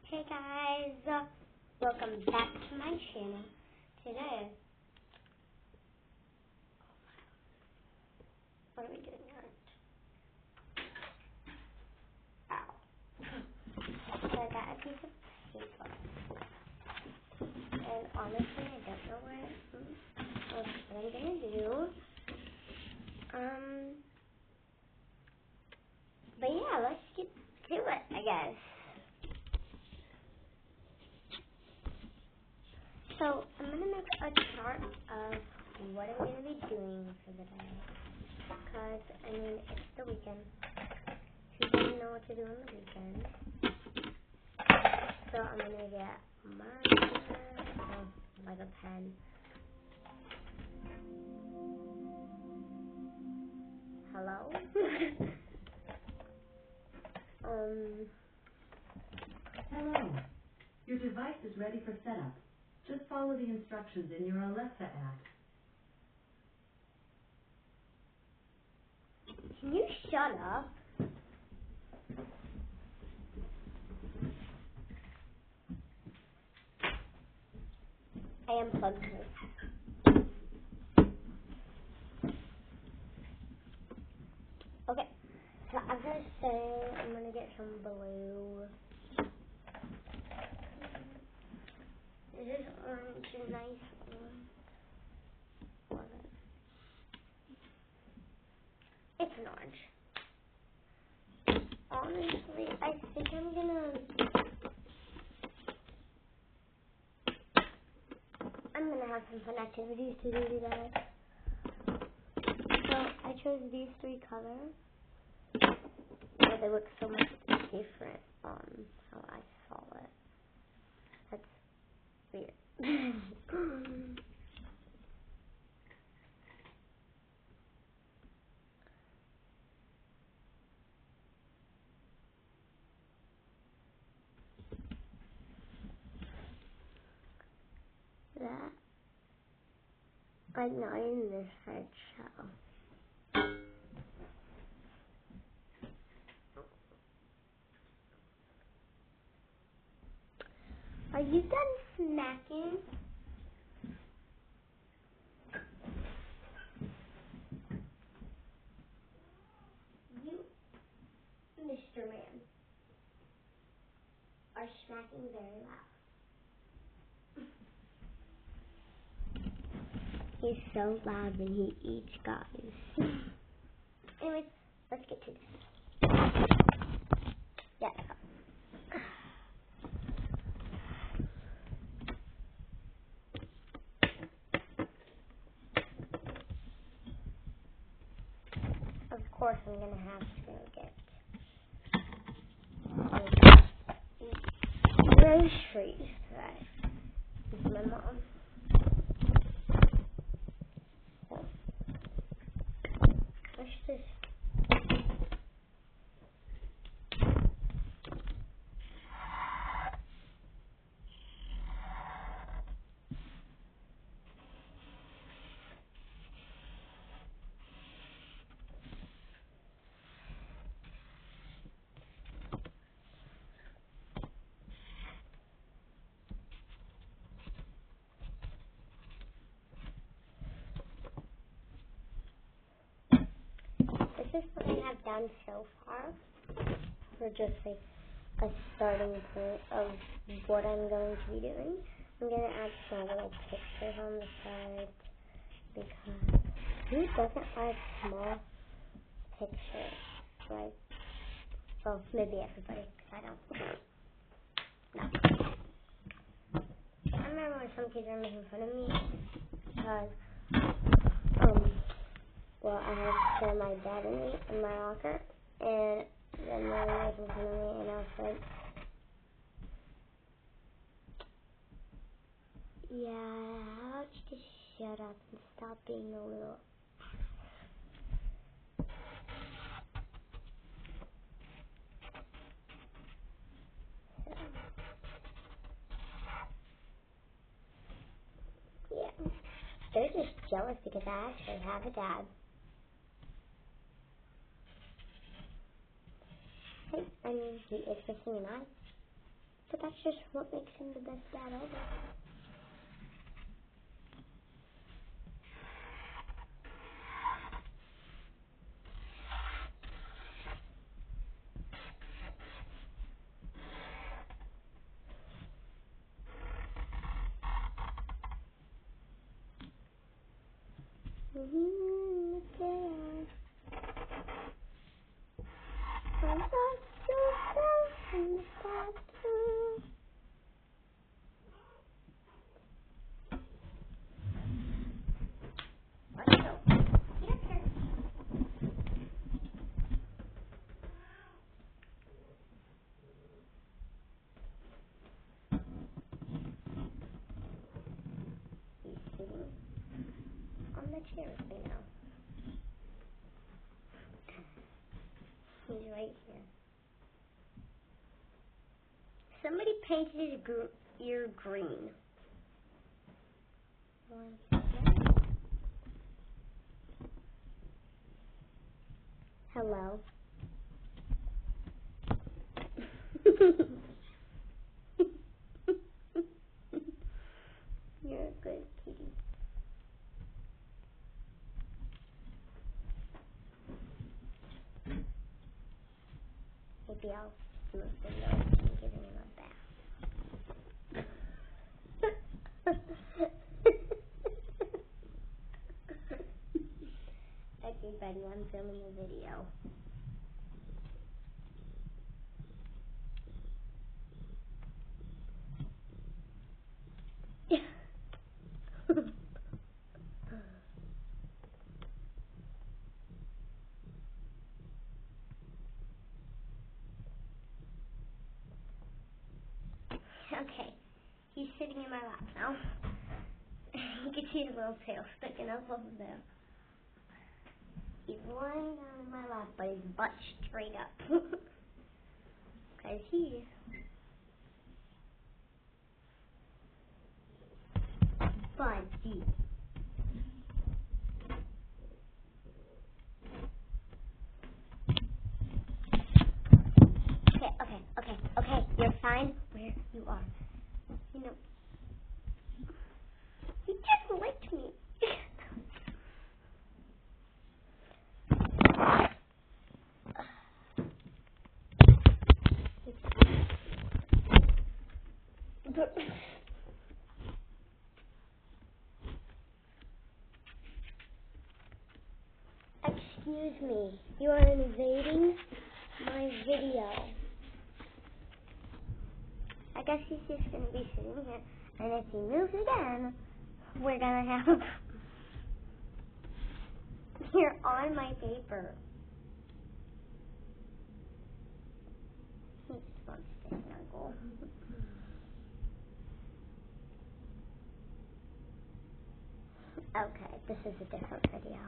Hey guys, welcome back to my channel. Today, what are we doing now? Ow. So I got a piece of paper, and honestly I don't know what I'm gonna do. But yeah, let's get to it, I guess. So I'm gonna make a chart of what I'm gonna be doing for the day. Because, I mean, it's the weekend. Who doesn't know what to do on the weekend? So I'm gonna get like a pen. Hello? Hello. Your device is ready for setup. Just follow the instructions in your Alexa app. Can you shut up? I unplugged her. Okay, so I'm gonna say I'm gonna get some blue. Is this orange a nice orange? It's an orange. Honestly, I think I'm gonna have some fun activities to do today. So I chose these three colors, but they look so much different on how I saw it. That's weird. That, like, not in this head shell. Are you done snacking? You, Mr. Man, are snacking very loud. He's so loud when he eats, guys. Anyways, let's get to this. Yeah. Of course, I'm gonna have to get groceries today with my mom. So, let's just. This is what I have done so far, for just like a starting point of what I'm going to be doing. I'm going to add some little pictures on the side, because who doesn't like small pictures? Like, well, maybe everybody, because I don't. No. I remember when some kids were making fun of me, because, well, I had to share my dad and me in my locker, and then they were making fun of me, and I was like, yeah, how about you just shut up and stop being a little. So, yeah. They're just jealous because I actually have a dad. Hey, I mean, he is missing an eye. But that's just what makes him the best dad ever. On the chair with me now. He's right here. Somebody painted his ear green. Hello. You're a good kitty. Maybe I'll do a video of me giving him a bath. Okay, buddy, I'm filming a video. Okay, he's sitting in my lap now. You can see his little tail sticking up over there. He's lying down in my lap, but his butt straight up. Because he's Buddy. Okay, you're fine where you are. You know, he just licked me. Excuse me, you are invading my video. I guess he's just going to be sitting here, and if he moves again, we're going to have... You're on my paper. He just wants to snuggle. Okay, this is a different video.